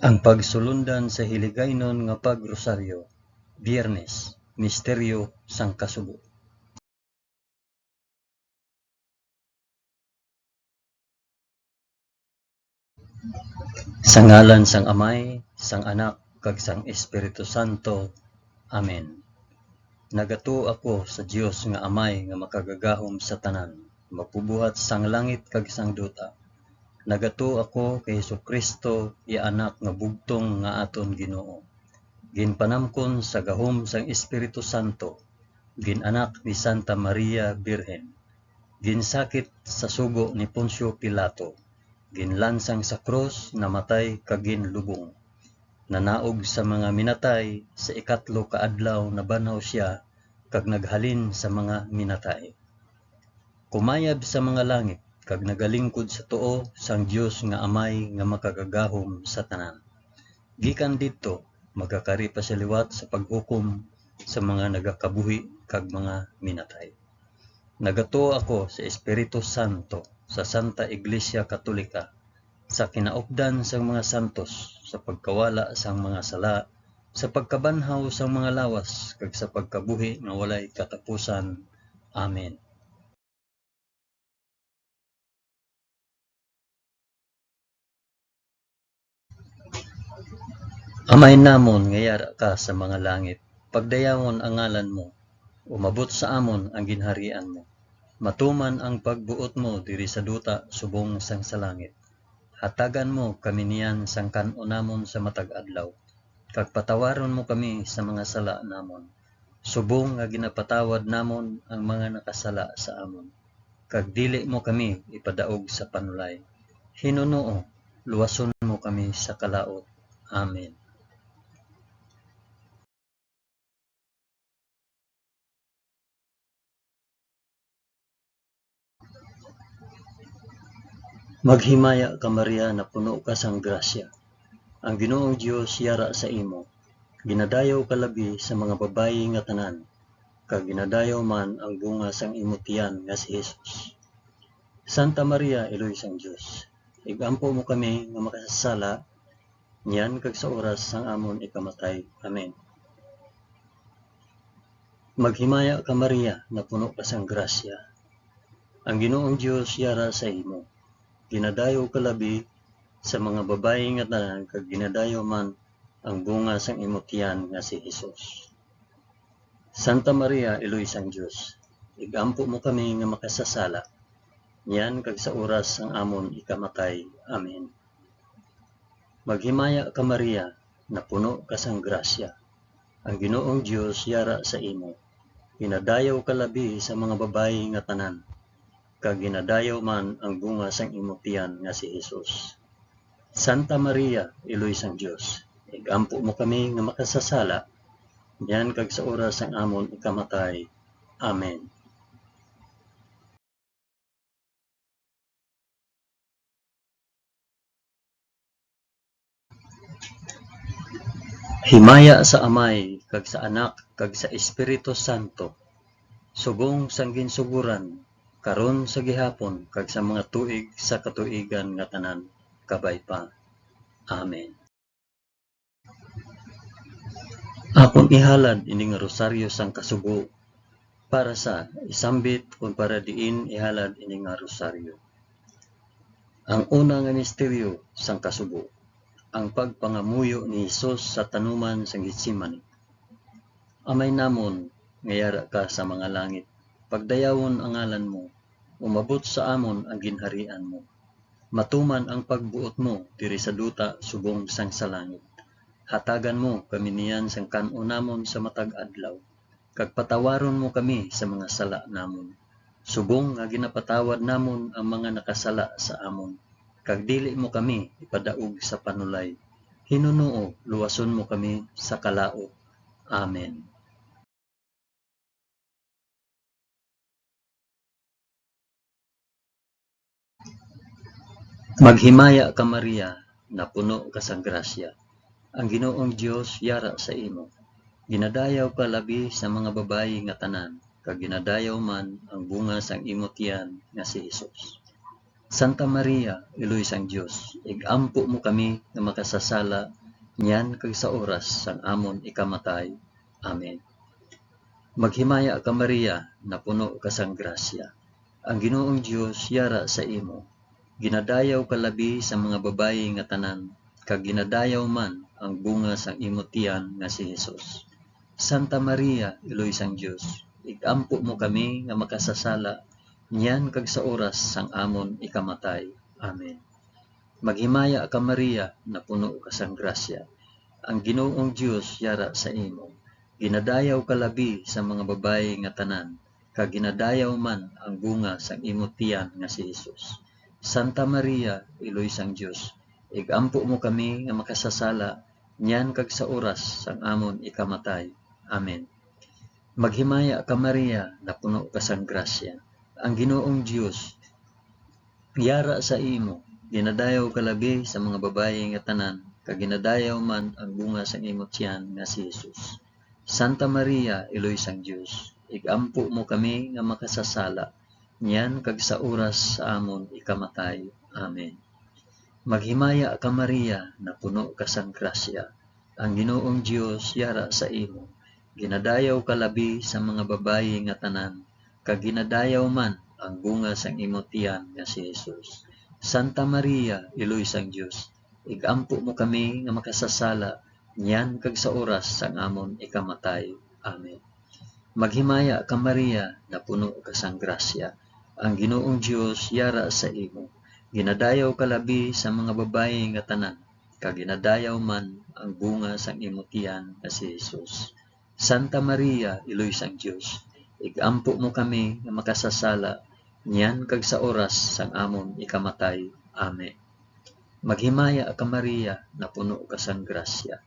Ang pagsulundan sa hiligaynon nga pagrosaryo, Biyernes, Misteryo sang Kasubo. Sa ngalan sang Amay, sang Anak, kag sang Espiritu Santo. Amen. Nagato ako sa Dios nga Amay nga makagagahom sa tanan, mapubuhat sang langit kag sang duta. Nagato ako kay Jesucristo, iya anak nga bugtong nga aton Ginoo. Ginpanamkon sa gahom sang Espiritu Santo, ginanak ni Santa Maria Birhen. Ginsakit sa sugo ni Poncio Pilato, ginlansang sa krus, namatay kag ginlubong. Nanaog sa mga minatay, sa ikatlo ka adlaw nabanaw siya kag naghalin sa mga minatay. Kumayab sa mga langit kag nagalingkod sa tuo sang Dios nga Amay nga makagagahom sa tanan. Gikan didto magakari pa sa liwat sa paghukom sa mga nagakabuhi kag mga minatay. Nagato ako sa Espiritu Santo, sa Santa Iglesia Katolika, sa kinaupdan sang mga santos, sa pagkawala sang mga sala, sa pagkabanhaw sang mga lawas, kag sa pagkabuhi nga walay katapusan. Amen. Amay namon nga yara ka sa mga langit, pagdayawon ang ngalan mo, umabot sa amon ang ginharian mo. Matuman ang pagbuot mo diri sa duta subong sang sa langit. Hatagan mo kami niyan sang kan-o namon sa matag adlaw. Kag patawaron mo kami sa mga sala namon. Subong nga ginapatawad namon ang mga nakasala sa amon. Kag dili mo kami ipadaog sa panulay. Hinunoo, luwason mo kami sa kalaot. Amen. Maghimaya ka Maria na puno ka sang grasya. Ang Ginoong Dios yara sa imo. Ginadayaw ka labi sa mga babayi nga tanan, kag ginadayaw man ang bunga sang imo tiyan nga si Jesus. Santa Maria, Iloy sang Dios, igampo mo kami nga makasasala, niyan kag sa oras sang amon ikamatay. Amen. Maghimaya ka Maria na puno ka sang grasya. Ang Ginoong Dios yara sa imo. Ginadayaw ka labi sa mga babayi nga tanan, kag ginadayaw man ang bunga sang imo tiyan nga si Jesus. Santa Maria, Iloy sang Dios, igampo mo kami nga makasasala, niyan kag sa oras sang amon ikamatay. Amen. Maghimaya ka Maria na puno ka sang grasya. Ang Ginoong Dios yara sa imo. Ginadayaw ka labi sa mga babayi nga tanan, kag ginadayaw man ang bunga sang imo tiyan nga si Jesus. Santa Maria, Iloy sang Dios, igampo mo kami nga makasasala, niyan kag sa oras sang amon ikamatay. Amen. Himaya sa Amay, kag sa Anak, kag sa Espiritu Santo, subong sang ginsuguran, karon sa gihapon, kag sa mga tuig sa katuigan nga tanan, kabay pa. Amen. Akong ihalad ini nga rosaryo sang kasugo, para sa isambit kung para diin ihalad ini nga rosaryo. Ang una nga misteryo sang kasugo, ang pagpangamuyo ni Hesus sa tanuman sang Getsemani. Amay namon nga yara ka sa mga langit, pagdayawon ang ngalan mo, umabot sa amon ang ginharian mo. Matuman ang pagbuot mo diri sa duta subong sang sa langit. Hatagan mo kami niyan sang kan-o namon sa matag adlaw, kag patawaron mo kami sa mga sala namon. Subong nga ginapatawad namon ang mga nakasala sa amon, kag dili mo kami ipadaog sa panulay. Hinunoo, luwason mo kami sa kalaot. Amen. Maghimaya ka Maria na puno ka sang grasya. Ang Ginoong Dios yara sa imo. Ginadayaw ka labi sa mga babayi nga tanan, kag ginadayaw man ang bunga sang imo tiyan nga si Jesus. Santa Maria, Iloy sang Dios, igampo mo kami nga makasasala, niyan kag sa oras sang amon ikamatay. Amen. Maghimaya ka Maria, na puno ka sang grasya. Ang Ginoong Dios yara sa imo. Ginadayaw ka labi sa mga babayi nga tanan, kag ginadayaw man ang bunga sang imo tiyan nga si Hesus. Santa Maria, Iloy sang Dios, igampo mo kami nga makasasala, niyan kag sa oras sang amon ikamatay. Amen. Maghimaya ka Maria, na puno ka sang grasya. Ang Ginoong Dios yara sa imo. Ginadayaw ka labi sa mga babayi nga tanan, kag ginadayaw man ang bunga sang imo tiyan nga si Hesus. Santa Maria, Iloy sang Dios, igampo mo kami nga makasasala, niyan kag sa oras sang amon ikamatay. Amen. Maghimaya ka Maria, na puno ka sang grasya. Ang Ginoong Dios yara sa imo. Ginadayaw ka labi sa mga babayi nga tanan, kag ginadayaw man ang bunga sang imo tiyan nga si Hesus. Santa Maria, Iloy sang Dios, igampo mo kami nga makasasala, niyan kag sa oras sa amon ikamatay. Amen. Maghimaya ka Maria, na puno ka sang grasya. Ang Ginoong Dios yara sa imo. Ginadayaw ka labi sa mga babayi nga tanan, kag ginadayaw man ang bunga sang imo tiyan nga si Hesus. Santa Maria, Iloy sang Dios, igampo mo kami nga makasasala, niyan kag sa oras sang amon ikamatay. Amen. Maghimaya ka Maria, na puno ka sang grasya. Ang Ginoong Dios yara sa imo. Ginadayaw ka labi sa mga babayi nga tanan, kag ginadayaw man ang bunga sang imo tiyan nga si Hesus. Santa Maria, Iloy sang Dios, igampo mo kami nga makasasala, niyan kag sa oras sang amon ikamatay. Amen. Maghimaya ka Maria, na puno ka sang grasya.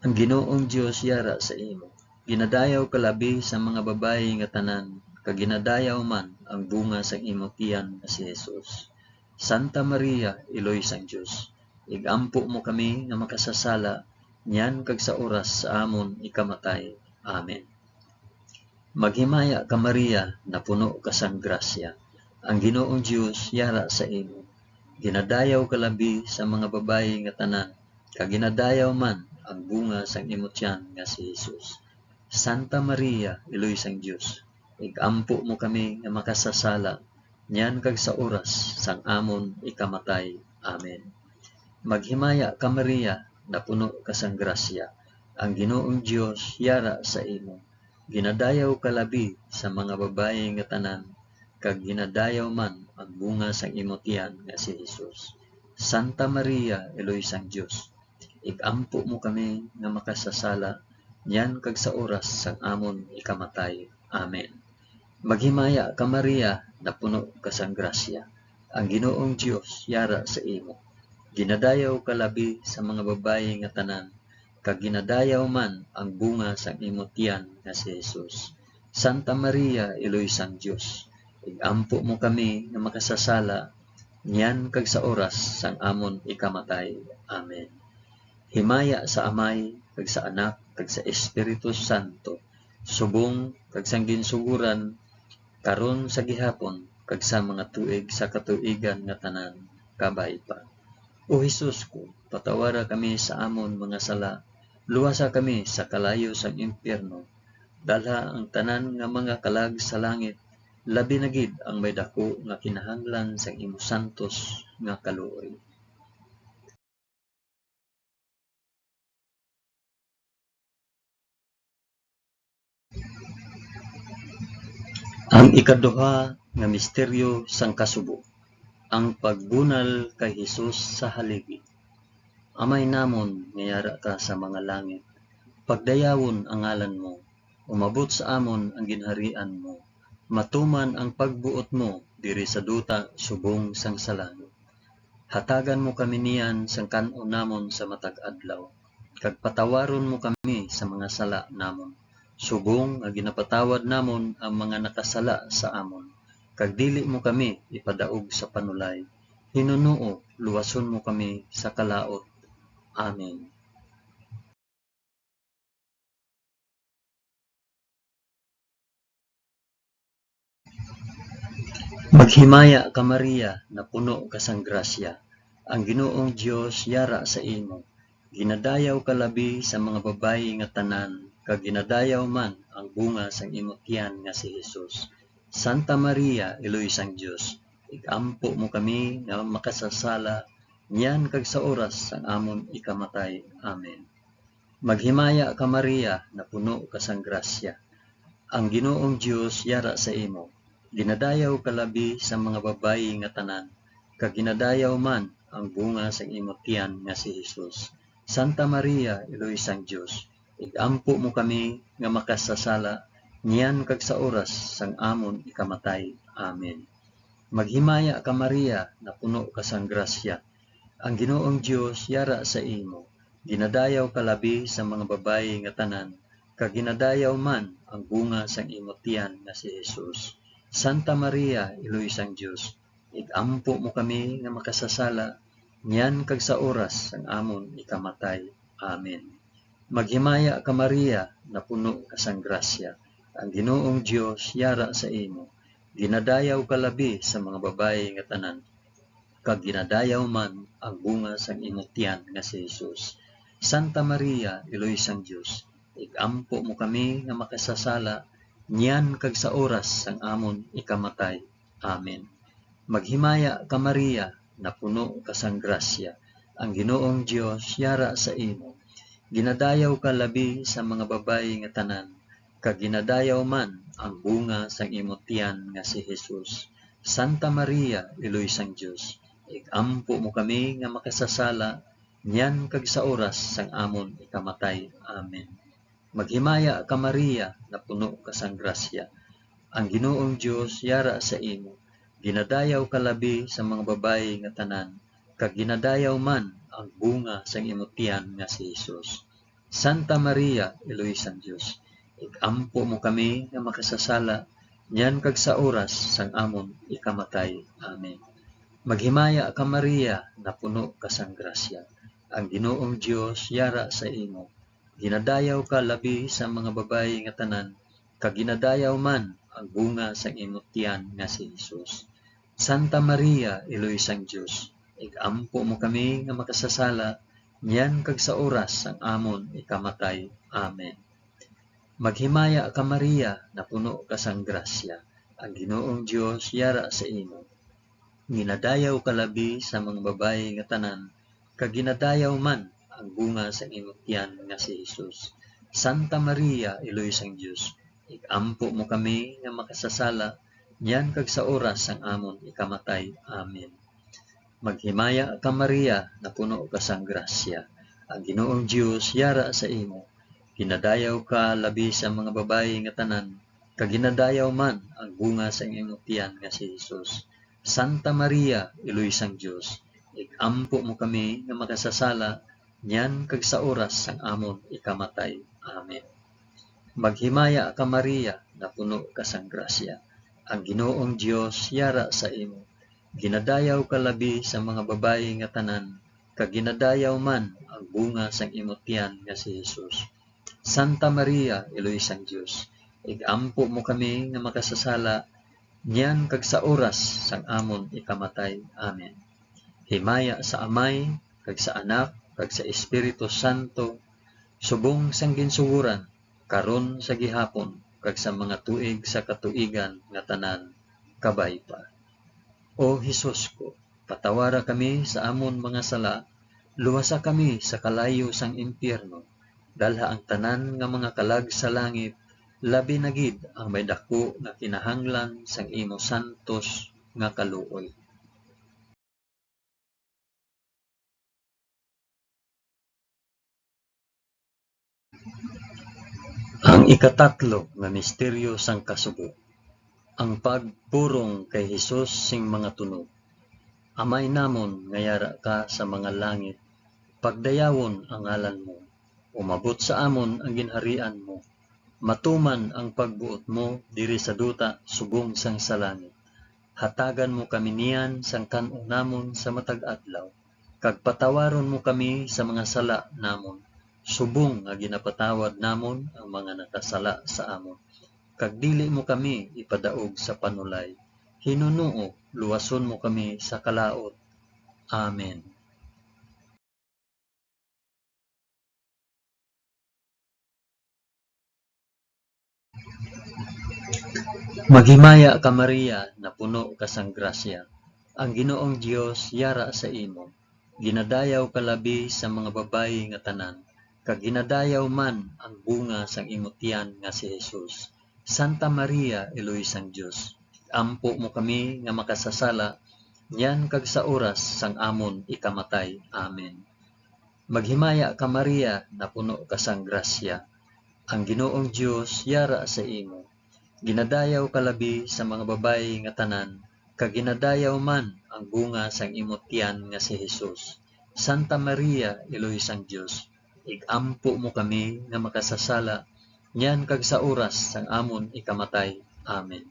Ang Ginoong Dios yara sa imo. Ginadayaw ka labi sa mga babayi nga tanan, kag ginadayaw man ang bunga sang imo tiyan nga si Hesus. Santa Maria, Iloy sang Dios, igampo mo kami nga makasasala, niyan kag sa oras sa amon ikamatay. Amen. Maghimaya ka Maria, na puno ka sang grasya. Ang Ginoong Dios yara sa imo. Ginadayaw ka labi sa mga babayi nga tanan, kag ginadayaw man ang bunga sang imo tiyan nga si Hesus. Santa Maria, Iloy sang Dios, igampo mo kami nga makasasala, niyan kag sa oras sang amon ikamatay. Amen. Maghimaya ka Maria, na puno ka sang grasya. Ang Ginoong Dios yara sa imo. Ginadayaw ka labi sa mga babayi nga tanan, kag ginadayaw man ang bunga sang imo tiyan nga si Hesus. Santa Maria, Iloy sang Dios, igampo mo kami nga makasasala, niyan kag sa oras sang amon ikamatay. Amen. Maghimaya ka Maria, na puno ka sang grasya. Ang Ginoong Dios yara sa imo. Ginadayaw ka labi sa mga babayi nga tanan, kag ginadayaw man ang bunga sang imo tiyan nga si Hesus. Santa Maria, Iloy sang Dios, igampo mo kami nga makasasala, niyan kag sa oras sang amon ikamatay. Amen. Himaya sa Amay, kag sa Anak, kag sa Espiritu Santo, subong kag sang ginsuguran, karon sa gihapon, kag sa mga tuig sa katuigan nga tanan, kabay pa. O Hesus ko, patawara kami sa amon mga sala, luwasa kami sa kalayo sang impyerno, dalha ang tanan nga mga kalag sa langit, labi na gid ang may dako nga kinahanglan sang imo santos nga kaluoy. Ang ikaduha nga misteryo sang kasubo, ang pagbunal kay Hesus sa haligi. Amay namon nga yara ka sa mga langit, pagdayawon ang ngalan mo, umabot sa amon ang ginharian mo, matuman ang pagbuot mo diri sa duta subong sang sa langit. Hatagan mo kami niyan sang kan-on namon sa matag adlaw, kag patawaron mo kami sa mga sala namon, subong nga ginapatawad namon ang mga nakasala sa amon, kag dili mo kami ipadaog sa panulay. Hinunoo, luwason mo kami sa kalaot. Amen. Maghimaya ka Maria, na puno ka sang grasya. Ang Ginoong Dios yara sa imo. Ginadayaw ka labi sa mga babayi nga tanan, kag ginadayaw man ang bunga sang imong tiyan nga si Hesus. Santa Maria, Iloy sang Dios, igampo mo kami nga makasasala, niyan kag sa oras sang amon ikamatay. Amen. Maghimaya ka Maria, na puno ka sang grasya. Ang Ginoong Dios yara sa imo. Ginadayaw ka labi sa mga babayi nga tanan, kag ginadayaw man ang bunga sang imong tiyan nga si Hesus. Santa Maria, Iloy sang Dios, igampo mo kami nga makasasala, niyan kag sa oras sang amon ikamatay. Amen. Maghimaya ka Maria, na puno ka sang grasya. Ang Ginoong Dios yara sa imo. Ginadayaw ka labi sa mga babayi nga tanan, kag ginadayaw man ang bunga sang imong tiyan nga si Hesus. Santa Maria, Iloy sang Dios, igampo mo kami nga makasasala, niyan kag sa oras sang amon ikamatay. Amen. Maghimaya ka Maria, na puno ka sang grasya. Ang Ginoong Dios yara sa imo. Ginadayaw ka labi sa mga babayi nga tanan, kag ginadayaw man ang bunga sang imong tiyan nga si Hesus. Santa Maria, Iloy sang Dios, igampo mo kami nga makasasala, niyan kag sa oras sang amon ikamatay. Amen. Maghimaya ka Maria, na puno ka sang grasya. Ang Ginoong Dios yara sa imo. Ginadayaw ka labi sa mga babayi nga tanan, kag ginadayaw man ang bunga sang imong tiyan nga si Hesus. Santa Maria, Iloy sang Dios, igampo mo kami nga makasasala, niyan kag sa oras sang amon ikamatay. Amen. Maghimaya ka Maria, na puno ka sang grasya. Ang Ginoong Dios yara sa imo. Ginadayaw ka labi sa mga babayi nga tanan, kag ginadayaw man ang bunga sang imong tiyan nga si Hesus. Santa Maria, Iloy sang Dios, igampo mo kami nga makasasala, niyan kag sa oras sang amon ikamatay. Amen. Maghimaya ka Maria, na puno ka sang grasya. Ang Ginoong Dios yara sa imo. Ginadayaw ka labi sa mga babayi nga tanan, kag ginadayaw man ang bunga sang imong tiyan nga si Hesus. Santa Maria, Iloy sang Dios, igampo mo kami nga makasasala, niyan kag sa oras sang amon ikamatay. Amen. Maghimaya ka Maria, na puno ka sang grasya. Ang Ginoong Dios yara sa imo. Ginadayaw ka labi sa mga babayi nga tanan, kag ginadayaw man ang bunga sa imong tiyan nga si Hesus. Santa Maria, Iloy sang Dios, igampo mo kami nga makasasala, niyan kag sa oras sang amon ikamatay. Amen. Maghimaya ka Maria, na puno ka sang grasya. Ang Ginoong Dios yara sa imo. Ginadayaw ka labi sa mga babayi nga tanan, kag ginadayaw man ang bunga sa imong tiyan nga si Hesus. Santa Maria, Iloy sang Dios, igampo mo kami nga makasasala, niyan kag sa oras sang amon ikamatay. Amen. Maghimaya ka Maria, na puno ka sang grasya. Ang Ginoong Dios yara sa imo. Ginadayaw ka labi sa mga babayi nga tanan, kag ginadayaw man ang bunga sang imong tiyan nga si Hesus. Santa Maria, Iloy sang Dios, igampo mo kami nga makasasala, niyan kag sa oras sang amon ikamatay. Amen. Himaya sa Amay, kag sa Anak, kag sa Espiritu Santo, subong sang ginsuguran, karon sa gihapon, kag sa mga tuig sa katuigan nga tanan, kabay pa. O Hesus ko, patawara kami sa amon mga sala, luwasa kami sa kalayo sang impyerno, dalha ang tanan nga mga kalag sa langit, labi na gid ang may dako nga kinahanglan sang imo santos nga kaluoy. Ang ikatatlo nga misteryo sang kasugo, ang pagpurong kay Hesus sing mga tunog. Amay namon nga yara ka sa mga langit, pagdayawon ang ngalan mo, umabot sa amon ang ginharian mo, matuman ang pagbuot mo diri sa duta subong sang sa langit. Hatagan mo kami niyan sang kan-o namon sa matag adlaw, kag patawaron mo kami sa mga sala namon, subong nga ginapatawad namon ang mga nakasala sa amon. Kag dili mo kami ipadaog sa panulay, Hinunoo, luwason mo kami sa kalaot. Amen. Maghimaya ka Maria, na puno ka sang grasya. Ang Ginoong Dios yara sa imo. Ginadayaw ka labi sa mga babayi nga tanan, kag ginadayaw man ang bunga sang imong tiyan nga si Jesus. Santa Maria, Eloy sang Dios, ampo mo kami nga makasasala, yan kag sa oras sang amon ikamatay. Amen. Maghimaya ka Maria, na puno ka sang grasya. Ang Ginoong Dios yara sa imo. Ginadayaw ka labi sa mga babayi nga tanan, kag ginadayaw man ang bunga sang imong tiyan nga si Jesus. Santa Maria, Eloy sang Dios, igampo mo kami nga makasasala, nyan kag sa oras sang amon ikamatay. Amen.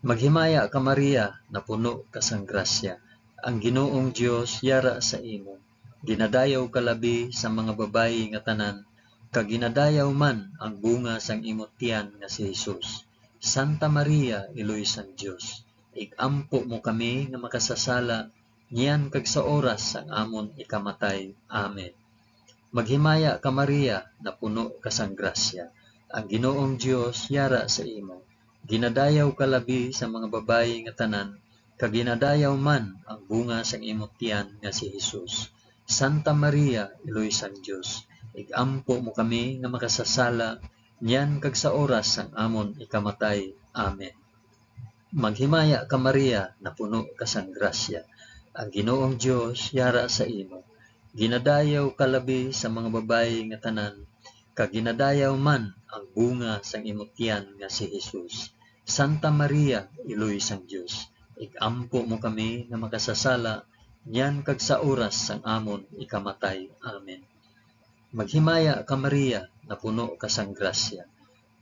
Maghimaya ka Maria, na puno ka sang grasya. Ang Ginoong Dios yara sa imo. Ginadayaw ka labi sa mga babayi nga tanan, kag ginadayaw man ang bunga sang imong tiyan nga si Jesus. Santa Maria, Eloy sang Dios, igampo mo kami nga makasasala, niyan kag sa oras sang amon ikamatay. Amen. Maghimaya ka Maria, na puno ka sang grasya. Ang Ginoong Dios yara sa imo. Ginadayaw ka labi sa mga babayi nga tanan, kag ginadayaw man ang bunga sang imong tiyan nga si Jesus. Santa Maria, Eloy sang Dios, igampo mo kami nga makasasala, niyan kag sa oras sang amon ikamatay. Amen. Maghimaya ka Maria, na puno ka sang grasya. Ang Ginoong Dios yara sa imo. Ginadayaw ka labi sa mga babayi nga tanan, kag ginadayaw man ang bunga sang imong tiyan nga si Jesus. Santa Maria, Eloy sang Dios, igampo mo kami nga makasasala, niyan kag sa oras sang amon ikamatay. Amen. Maghimaya ka Maria, na puno ka sang grasya.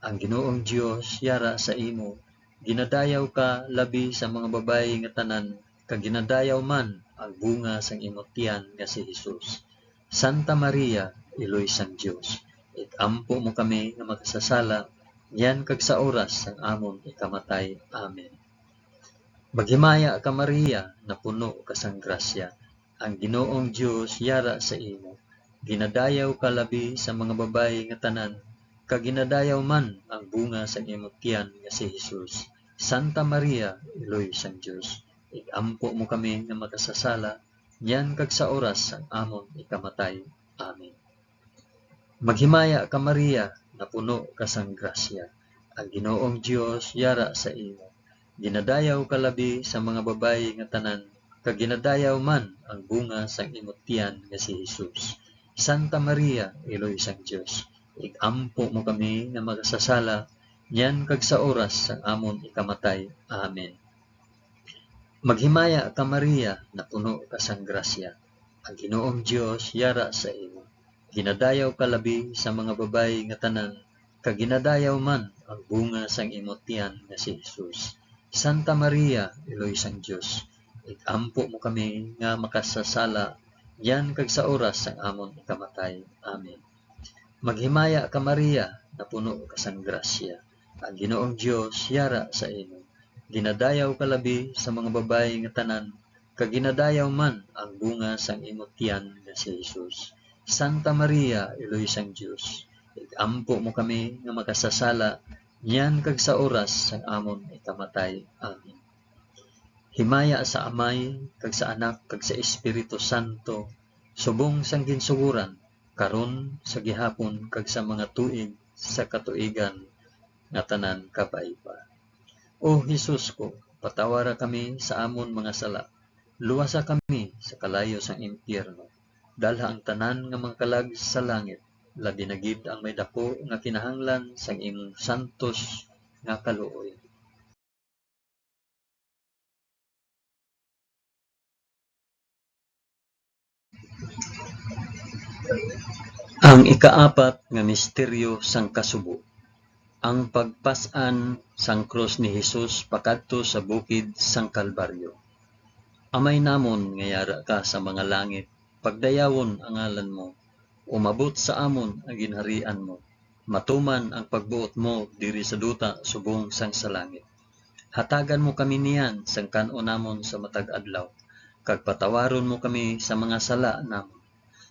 Ang Ginoong Dios yara sa imo. Ginadayaw ka labi sa mga babayi nga tanan, kag ginadayaw man ang bunga sang imong tiyan nga si Jesus. Santa Maria, Eloy sang Dios, igampo mo kami nga makasasala, yan kag sa oras sang amon ikamatay. Amen. Maghimaya ka Maria, na puno ka sang grasya. Ang Ginoong Dios yara sa imo. Ginadayaw ka labi sa mga babayi nga tanan, kag ginadayaw man ang bunga sang imong tiyan nga si Jesus. Santa Maria, Eloy sang Dios, igampo mo kami nga makasasala, yan kag sa oras sang amon ikamatay. Amen. Maghimaya ka Maria, na puno ka sang grasya. Ang Ginoong Dios yara sa imo. Ginadayaw ka labi sa mga babayi nga tanan, kag ginadayaw man ang bunga sang imong tiyan nga si Jesus. Santa Maria, Eloy sang Dios, igampo mo kami nga makasasala, yan kag sa oras sang amon ikamatay. Amen. Maghimaya ka Maria, na puno ka sang grasya. Ang Ginoong Dios yara sa imo. Ginadayaw ka labi sa mga babayi nga tanan, kag ginadayaw man ang bunga sang imong tiyan nga si Jesus. Santa Maria, Eloy sang Dios, igampo mo kami nga makasasala, yan kag sa oras sang amon ikamatay. Amen. Maghimaya ka Maria, na puno ka sang grasya. Ang Ginoong Dios yara sa imo. Ginadayaw ka labi sa mga babayi nga tanan, kag ginadayaw man ang bunga sang imong tiyan nga si Jesus. Santa Maria, Eloy sang Dios, igampo mo kami nga makasasala, niyan kag sa oras sang amon ikamatay. Amen. Himaya sa Amay, kag sa Anak, kag sa Espiritu Santo, subong sang ginsuguran, karon sa gihapon, kag sa mga tuig sa katuigan nga tanan kapaiba. O Jesus ko, patawara kami sa amon mga sala, luwasa kami sa kalayo sang impyerno, dalha ang tanan nga mga kalag sa langit, labi na gid ang may dako nga kinahanglan sang imong santos nga kaluoy. Ang ikaapat nga misteryo sang kasubo, ang pagpas-an sang krus ni Jesus pakadto sa bukid sang Kalbaryo. Amay namon nga yara ka sa mga langit, pagdayawon ang ngalan mo, umabot sa amon ang ginharian mo, matuman ang pagbuot mo diri sa duta subong sang sa langit. Hatagan mo kami niyan sang kan-o namon sa matag adlaw, kag patawaron mo kami sa mga sala namon.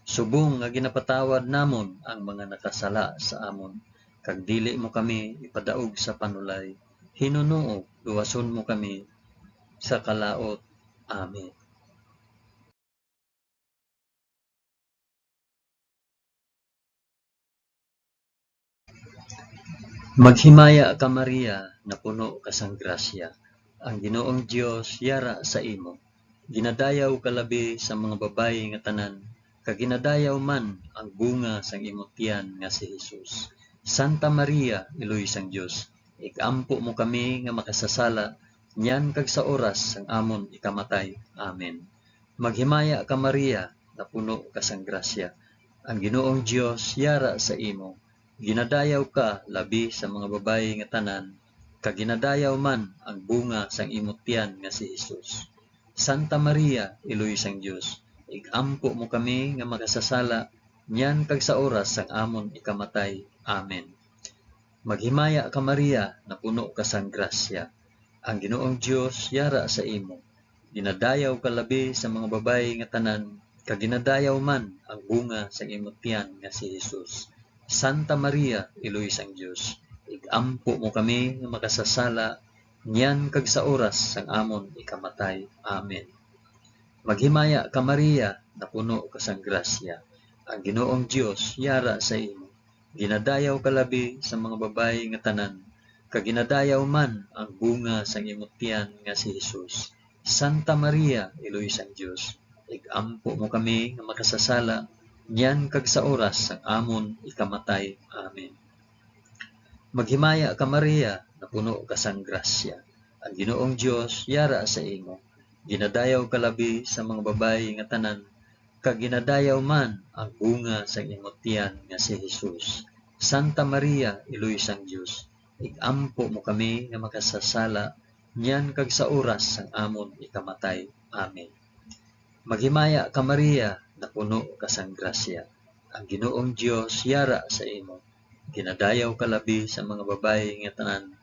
Subong nga ginapatawad namon ang mga nakasala sa amon, kag dili mo kami ipadaog sa panulay. Hinunoo, luwason mo kami sa kalaot. Amen. Maghimaya ka Maria, na puno ka sang grasya. Ang Ginoong Dios yara sa imo. Ginadayaw ka labi sa mga babayi nga tanan, kag ginadayaw man ang bunga sang imong tiyan nga si Hesus. Santa Maria, Iloy sang Dios, ikampo mo kami nga makasasala, nyan kag sa oras sang amon ikamatay. Amen. Maghimaya ka Maria, na puno ka sang grasya. Ang Ginoong Dios yara sa imo. Ginadayaw ka labi sa mga babayi nga tanan, kag ginadayaw man ang bunga sang imong tiyan nga si Hesus. Santa Maria, Iloy sang Dios, igampo mo kami nga makasasala, nyan kag sa oras sang amon ikamatay. Amen. Maghimaya ka Maria, na puno ka sang grasya. Ang Ginoong Dios yara sa imo. Ginadayaw ka labi sa mga babayi nga tanan, kag ginadayaw man ang bunga sang imong tiyan nga si Hesus. Santa Maria, Iloy sang Dios, igampo mo kami nga makasasala, nyan kag sa oras sang amon ikamatay. Amen. Maghimaya ka Maria, na puno ka sang grasya. Ang Ginoong Dios yara sa imo. Ginadayaw ka labi sa mga babayi nga tanan, kag ginadayaw man ang bunga sang imong tiyan nga si Hesus. Santa Maria, Iloy sang Dios, igampo mo kami nga makasasala, nyan kag sa oras sang amon ikamatay. Amen. Maghimaya ka Maria, na puno ka sang grasya. Ang Ginoong Dios yara sa imo. Ginadayaw ka labi sa mga babayi nga tanan, kag ginadayaw man ang bunga sang imong tiyan nga si Hesus. Santa Maria, Iloy sang Dios, igampo mo kami nga makasasala, nyan kag sa oras sang amon ikamatay. Amen. Maghimaya ka Maria, na puno ka sang grasya. Ang Ginoong Dios yara sa imo. Ginadayaw ka labi sa mga babayi nga tanan,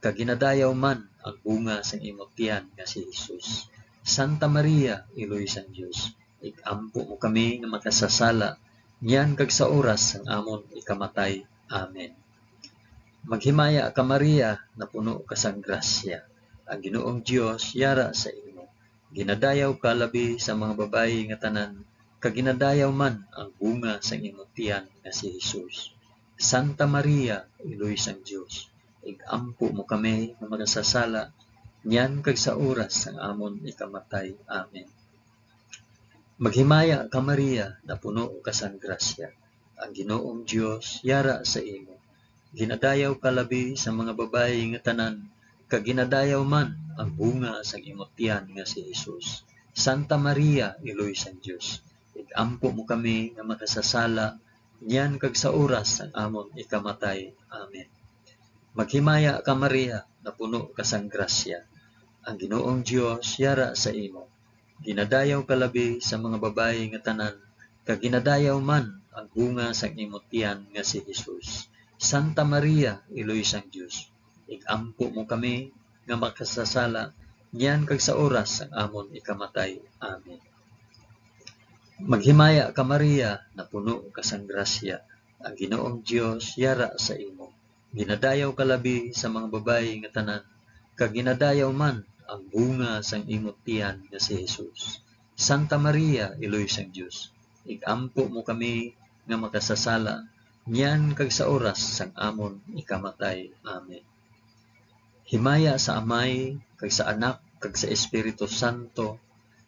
kag ginadayaw man ang bunga sang imong tiyan nga si Hesus. Santa Maria, Iloy sang Dios, igampo mo kami nga makasasala, nyan kag sa oras sang amon ikamatay. Amen. Maghimaya ka Maria, na puno ka sang grasya. Ang Ginoong Dios yara sa imo. Ginadayaw ka labi sa mga babayi nga tanan, kag ginadayaw man ang bunga sang imong tiyan nga si Hesus. Santa Maria, Iloy sang Dios, igampo mo kami nga makasasala, nyan kag sa oras sang amon ikamatay. Amen. Maghimaya ka Maria, na puno ka sang grasya. Ang Ginoong Dios yara sa imo. Ginadayaw ka labi sa mga babayi nga tanan, kag ginadayaw man ang bunga sang imong tiyan nga si Hesus. Santa Maria, Iloy sang Dios, igampo mo kami nga makasasala, nyan kag sa oras sang amon ikamatay. Amen. Maghimaya ka Maria, na puno ka sang grasya. Ang Ginoong Dios yara sa imo. Ginadayaw ka labi sa mga babayi nga tanan, kag ginadayaw man ang bunga sang imong tiyan nga si Hesus. Santa Maria, Iloy sang Dios, igampo mo kami nga makasasala, nyan kag sa oras sang amon ikamatay. Amen. Maghimaya ka Maria, na puno ka sang grasya. Ang Ginoong Dios yara sa imo. Ginadayaw ka labi sa mga babayi nga tanan, kag ginadayaw man ang bunga sang imong tiyan nga si Hesus. Santa Maria, Iloy sang Dios, igampo mo kami nga makasasala, nyan kag sa oras sang amon ikamatay. Amen. Himaya sa Amay, kag sa Anak, kag sa Espiritu Santo,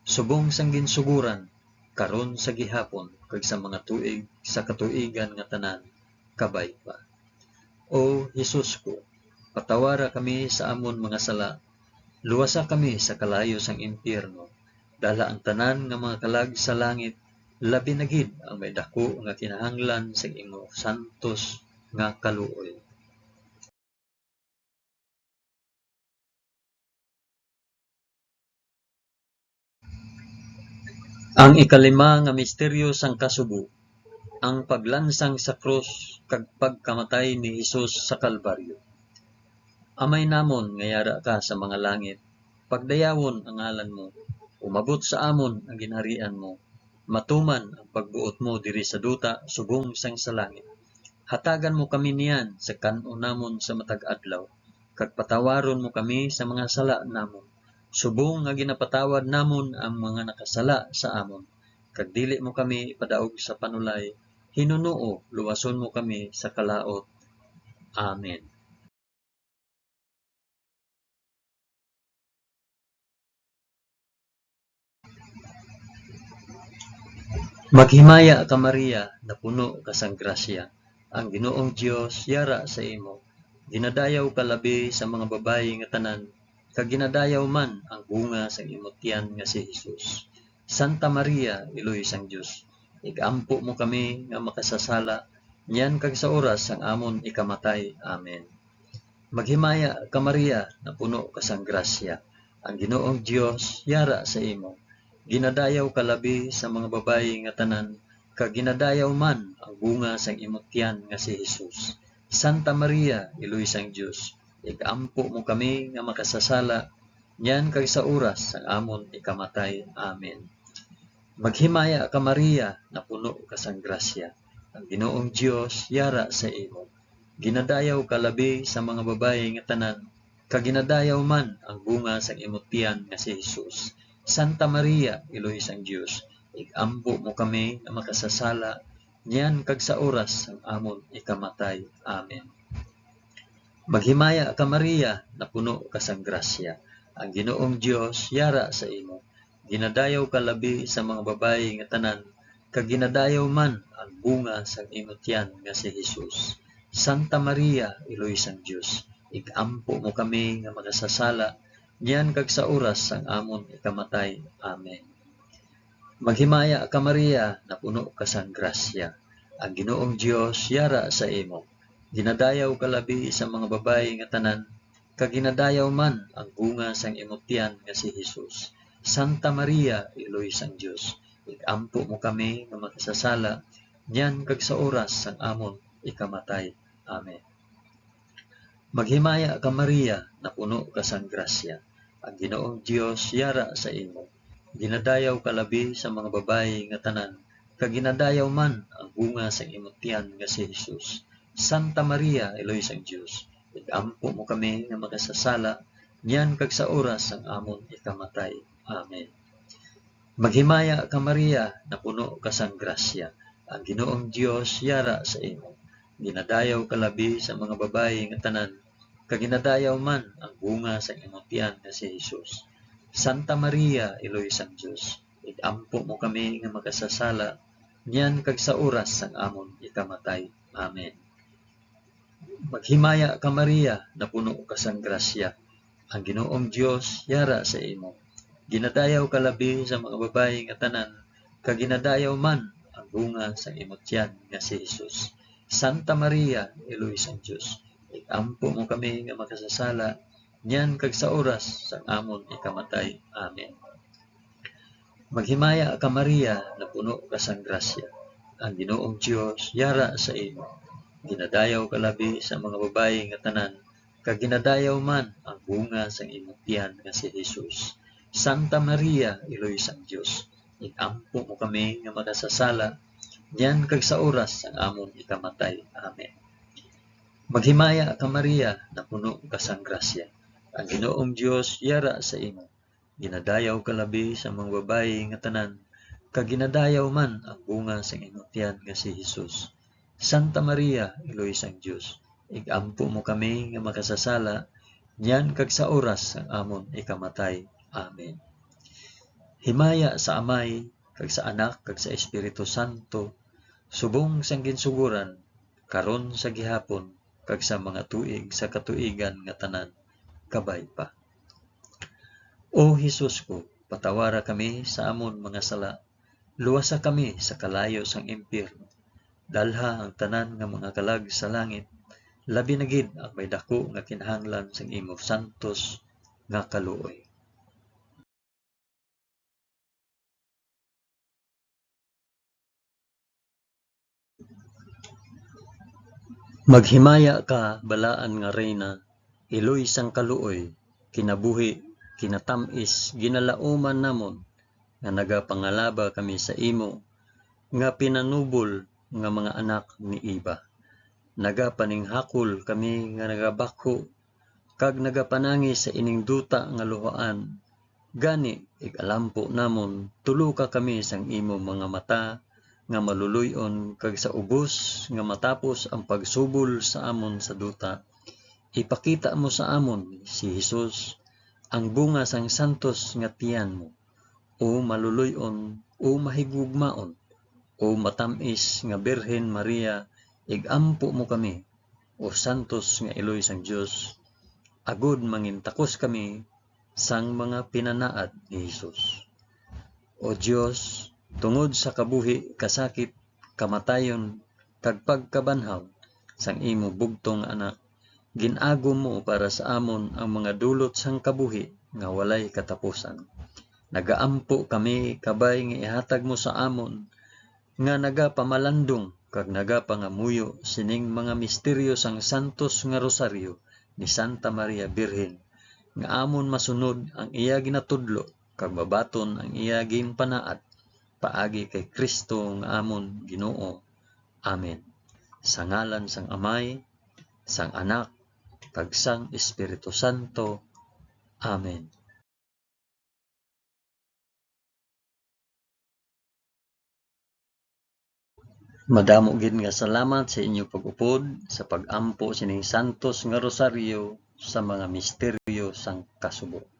subong sang ginsuguran, karon sa gihapon, kag sa mga tuig sa katuigan nga tanan, kabay pa. O Hesus ko, patawara kami sa amon mga sala, luwasa kami sa kalayo sang impyerno, dala ang tanan nga mga kalag sa langit, labi na gid ang may dako nga kinahanglan sa imong santos nga kaluoy. Ang ikalima nga misteryo sang kasubo, ang paglansang sa krus kag pagkamatay ni Hesus sa Kalbaryo. Amay namon nga yara ka sa mga langit, pagdayawon ang ngalan mo, umabot sa amon ang ginharian mo, matuman ang pagbuot mo diri sa duta subong sang sa langit. Hatagan mo kami niyan sa kanon namon sa matag adlaw, kag patawaron mo kami sa mga sala namon, subong nga ginapatawad namon ang mga nakasala sa amon, kag dili mo kami ipadaog sa panulay, hinunoo luwason mo kami sa kalaot. Amen. Maghimaya ka Maria, na puno ka sang grasya. Ang Ginoong Dios yara sa imo. Ginadayaw ka labi sa mga babayi nga tanan, kag ginadayaw man ang bunga sa imong tiyan nga si Hesus. Santa Maria, Iloy sang Dios, igampo mo kami nga makasasala, niyan kag sa oras sang amon ikamatay. Amen. Maghimaya ka Maria, na puno ka sang grasya. Ang Ginoong Dios yara sa imo. Ginadayaw ka labi sa mga babayi nga tanan, kag ginadayaw man ang bunga sang imong tiyan nga si Hesus. Santa Maria, Iloy sang Dios, igampo mo kami nga makasasala, niyan kag sa oras sang amon ikamatay. Amen. Maghimaya ka Maria, na puno ka sang grasya. Ang Ginoong Dios yara sa imo. Ginadayaw ka labi sa mga babayi nga tanan, kag ginadayaw man ang bunga sang imong tiyan nga si Hesus. Santa Maria, Iloy sang Dios, igampo mo kami nga makasasala, niyan kag sa oras sang amon ikamatay. Amen. Maghimaya ka Maria, na puno ka sang grasya. Ang Ginoong Dios yara sa imo. Ginadayaw ka labi sa mga babayi nga tanan, kag ginadayaw man ang bunga sang imong tiyan nga si Hesus. Santa Maria, Iloy sang Dios, igampo mo kami nga makasasala, niyan kag sa oras sang amon ikamatay. Amen. Maghimaya ka Maria, na puno ka sang grasya. Ang Ginoong Dios yara sa imo. Ginadayaw ka labi sa mga babayi nga tanan, kag ginadayaw man ang bunga sang imong tiyan nga si Hesus. Santa Maria, Iloy sang Dios, igampo mo kami nga makasasala, niyan kag sa oras sang amon ikamatay. Amen. Maghimaya ka Maria, na puno ka sang grasya. Ang Ginoong Dios yara sa imo. Ginadayaw ka labi sa mga babayi nga tanan, kag ginadayaw man ang bunga sang imong tiyan nga si Hesus. Santa Maria, Iloy sang Dios, igampo mo kami nga makasasala, niyan kag sa oras sang amon ikamatay. Amen. Maghimaya ka Maria, na puno ka sang grasya. Ang Ginoong Dios yara sa imo. Ginadayaw ka labi sa mga babayi nga tanan, kag ginadayaw man ang bunga sa imong tiyan nga si Hesus. Santa Maria, Iloy sang Dios, igampo mo kami nga makasasala, niyan kag sa oras sang amon ikamatay. Amen. Maghimaya ka Maria, na puno ka sang grasya. Ang Ginoong Dios yara sa imo. Ginadayaw ka labi sa mga babayi nga tanan, kag ginadayaw man ang bunga sa imong tiyan nga si Hesus. Santa Maria, Iloy sang Dios, igampo mo kami nga makasasala, niyan kag sa oras sang amon ikamatay. Amen. Maghimaya ka Maria, na puno ka sang grasya. Ang Ginoong Dios yara sa imo. Ginadayaw ka labi sa mga babayi nga tanan, kag ginadayaw man ang bunga sang imong tiyan nga si Hesus. Santa Maria, Iloy sang Dios, igampo mo kami nga makasasala, niyan kag sa oras sang amon ikamatay. Amen. Maghimaya ka Maria, na puno ka sang grasya. Ang Ginoong Dios yara sa imo. Ginadayaw ka labi sa mga babayi nga tanan, kag ginadayaw man ang bunga sang imong tiyan nga si Hesus. Santa Maria, Iloy sang Dios, igampo mo kami nga makasasala, niyan kag sa oras sang amon ikamatay. Amen. Himaya sa Amay, kag sa Anak, kag sa Espiritu Santo, subong sang ginsuguran, karon sa gihapon, kag sa mga tuig sa katuigan nga tanan, kabay pa. O Hesus ko, patawara kami sa amon mga sala, luwasa kami sa kalayo sang impyerno, dalha ang tanan nga mga kalag sa langit, labi na gid ang may dako nga kinahanglan sang imo santos nga kaluoy. Maghimaya ka, balaan nga reyna, iloy sang kaluoy, kinabuhi, kinatamis, ginalauman namon, nga nagapangalaba kami sa imo, nga pinanubol nga mga anak ni Iba. Nagapaninghakol kami nga nagabakho, kag nagapanangi sa ining duta nga luhaan. Gani, ikalampo namon, tulo ka kami sang imo mga mata, nga maluluyon, kag sa ubos, nga matapos ang pagsubol sa amon sa duta. Ipakita mo sa amon, si Jesus, ang bunga sang santos nga tiyan mo, o maluluyon, o mahigugmaon, o matamis nga Birhen Maria, igampo mo kami, o santos nga iloy sang Dios, agud mangintakos kami sang mga pinanaad ni Jesus. O Dios, tungod sa kabuhi, kasakit, kamatayon, kag pagkabanhaw sang imo bugtong anak, ginagom mo para sa amon ang mga dulot sang kabuhi nga walay katapusan. Nagaampo kami kabay nga ihatag mo sa amon, nga nagapamalandong kag nagapangamuyo sining mga misteryo sang santos nga rosaryo ni Santa Maria Birhen, nga amon masunod ang iya ginatudlo kag mabaton ang iya ginpanaad paagi kay Kristo nga amon Ginoo. Amen. Sa ngalan sang Amay, sang Anak, kag sang Espiritu Santo. Amen. Madamo gid nga salamat sa inyong pag-upod sa pag-ampo sining santos nga rosaryo sa mga misteryo sang kasubo.